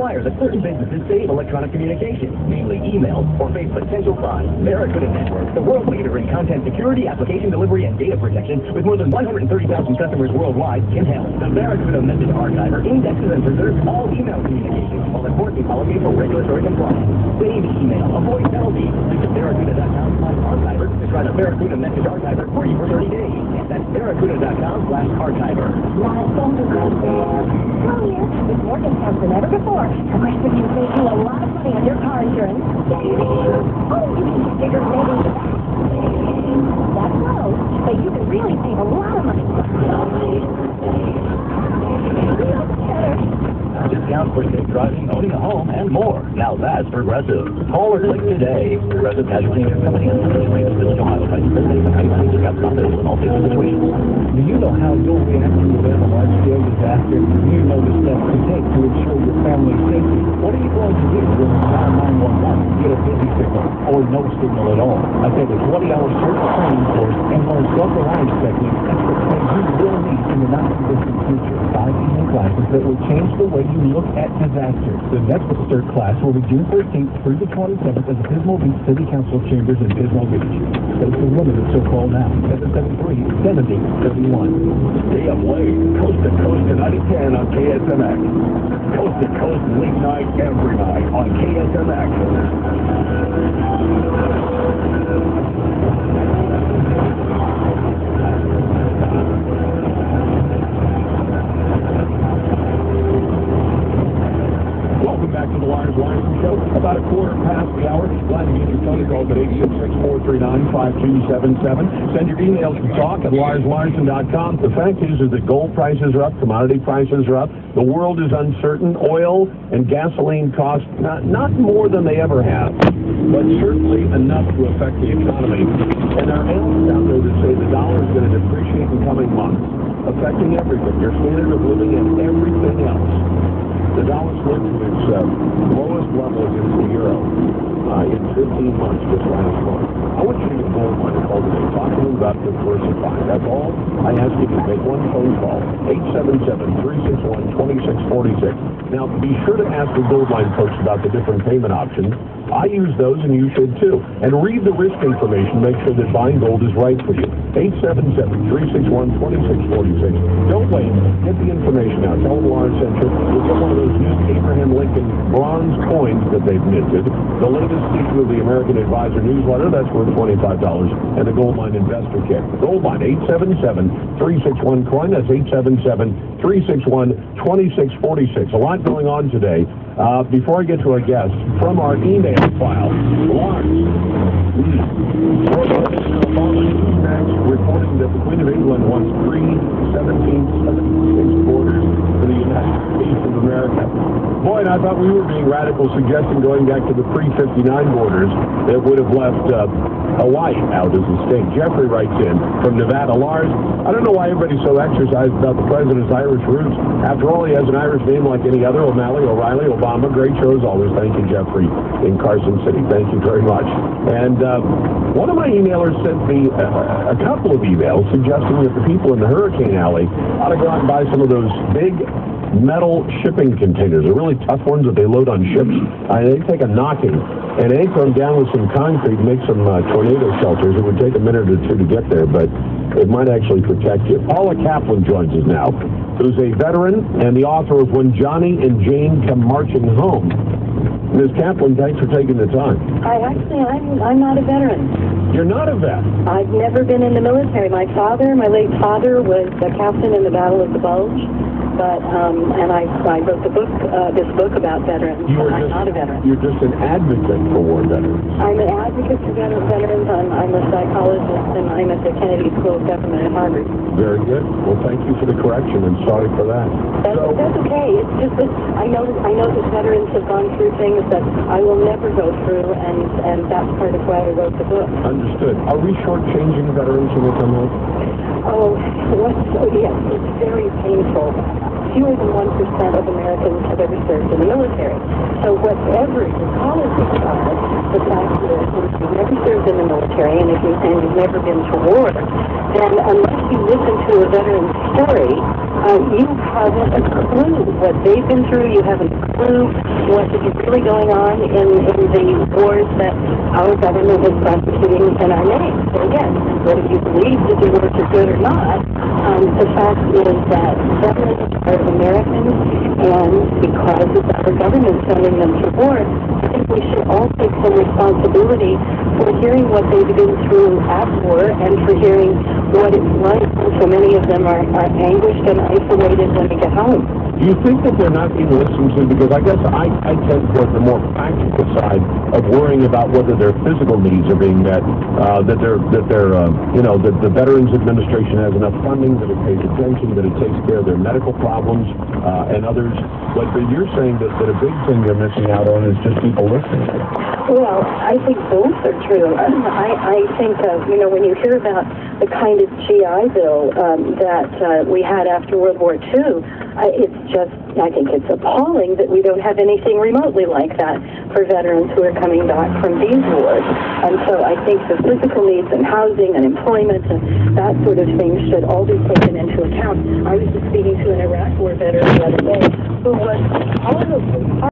requires that certain businesses save electronic communication, namely emails, or face potential crimes. Barracuda Network, the world leader in content security, application delivery, and data protection, with more than 130,000 customers worldwide, can help. The Barracuda Message Archiver indexes and preserves all email communications while enforcing policy for regulatory compliance. Save email, avoid penalties. Visit barracuda.com/archiver to try the Barracuda Message Archiver free for 30 days. That's barracuda.com/archiver. With more discounts than ever before. Progressive can save you a lot of money on your car insurance. Oh, you can get bigger savings. That's low, but you can really save a lot of money. Discounts for safe driving, owning a home, and more. Now that's Progressive. Call or click today. Progressive Casualty Insurance Company and Village, Ohio. Prices and rates and discounts not available in all states and situations. Do you know how you'll react to a large-scale disaster? Do you know the steps to take to ensure your family's safety? What are you going to do when you dial 911, get a busy signal, or no signal at all? I take a 20-hour search training course and learn self-reliance techniques and techniques you will need in the not-too-distant future. 5 evening classes that will change the way you look at disasters. The next CERT class will be June 13th through the 27th at the Pismo Beach City Council Chambers in Pismo Beach. Space is limited, so call now. 773-7031. Stay up late, coast to coast at 9:10 on KSMX. Coast to coast late night every night on KSMX. Welcome back to the Wires Show. About a quarter past the hour. Glad to get your phone calls at 866-439-5277. Send your emails to talk@wireslarson.com. The fact is that gold prices are up, commodity prices are up. The world is uncertain. Oil and gasoline costs not more than they ever have, but certainly enough to affect the economy. And there are analysts out there that say the dollar is going to depreciate in coming months, affecting everything, your standard of living and everything else. The dollar slipped to its lowest level against the euro in 15 months this last month. I want you to get gold mine and call today. Talk to them about diversifying. That's all I ask you to make one phone call. 877-361-2646. Now, be sure to ask the gold mine folks about the different payment options. I use those, and you should too. And read the risk information. Make sure that buying gold is right for you. 877-361-2646. Don't wait. Get the information out. Tell them Lawrence sent you. You'll get one of those new Abraham Lincoln bronze coins that they've minted. The latest issue of the American Advisor newsletter, that's worth $25. And the Gold Mine Investor Kit. Gold Mine, 877-361-COIN. That's 877-361-2646. A lot going on today. Before I get to our guests, from our email file, Lawrence reporting that the Queen of England wants 1776 borders for the United States of America. Boy, and I thought we were being radical, suggesting going back to the pre-59 borders that would have left Hawaii out as a state. Jeffrey writes in from Nevada. Lars, I don't know why everybody's so exercised about the president's Irish roots. After all, he has an Irish name like any other. O'Malley, O'Reilly, Obama. Great show as always. Thank you, Jeffrey, in Carson City. Thank you very much. And one of my emailers sent me a couple of emails suggesting that the people in the Hurricane Alley ought to go out and buy some of those big metal shipping containers, the really tough ones that they load on ships. They take a knocking and anchor them down with some concrete, make some tornado shelters. It would take a minute or two to get there, but it might actually protect you. Paula Kaplan joins us now, who's a veteran and the author of When Johnny and Jane Come Marching Home. Ms. Kaplan, thanks for taking the time. I'm not a veteran. You're not a vet? I've never been in the military. My late father, was a captain in the Battle of the Bulge. But, and I wrote this book about veterans. I'm not a veteran. You're just an advocate for war veterans. I'm an advocate for veterans. I'm a psychologist, and I'm at the Kennedy School of Government at Harvard. Very good. Well, thank you for the correction, and sorry for that. That's okay. It's just that I know that veterans have gone through things that I will never go through, and that's part of why I wrote the book. Understood. Are we shortchanging veterans when they come home? Oh, yes, it's very painful. Fewer than 1% of Americans have ever served in the military. So whatever your college is about, the fact is, if you've never served in the military, military and you've never been to war, then unless you listen to a veteran's story, you haven't a clue what they've been through. You haven't a clue what is really going on in the wars that our government is prosecuting in our name. So again, whether you believe that the wars are good or not, the fact is that veterans are Americans, and because it's our government sending them to war, I think we should all take some responsibility for hearing what they've been through at war and for hearing what it's like. So many of them are anguished and isolated when they get home. Do you think that they're not being listened to? Because I guess I tend toward the more practical side of worrying about whether their physical needs are being met, that the Veterans Administration has enough funding, that it pays attention, that it takes care of their medical problems and others. But you're saying that a big thing they're missing out on is just people listening. Well, I think both are true. I think, when you hear about the kind of GI Bill that we had after World War II, I think it's appalling that we don't have anything remotely like that for veterans who are coming back from these wars. And so I think the physical needs and housing and employment and that sort of thing should all be taken into account. I was just speaking to an Iraq War veteran the other day who was horribly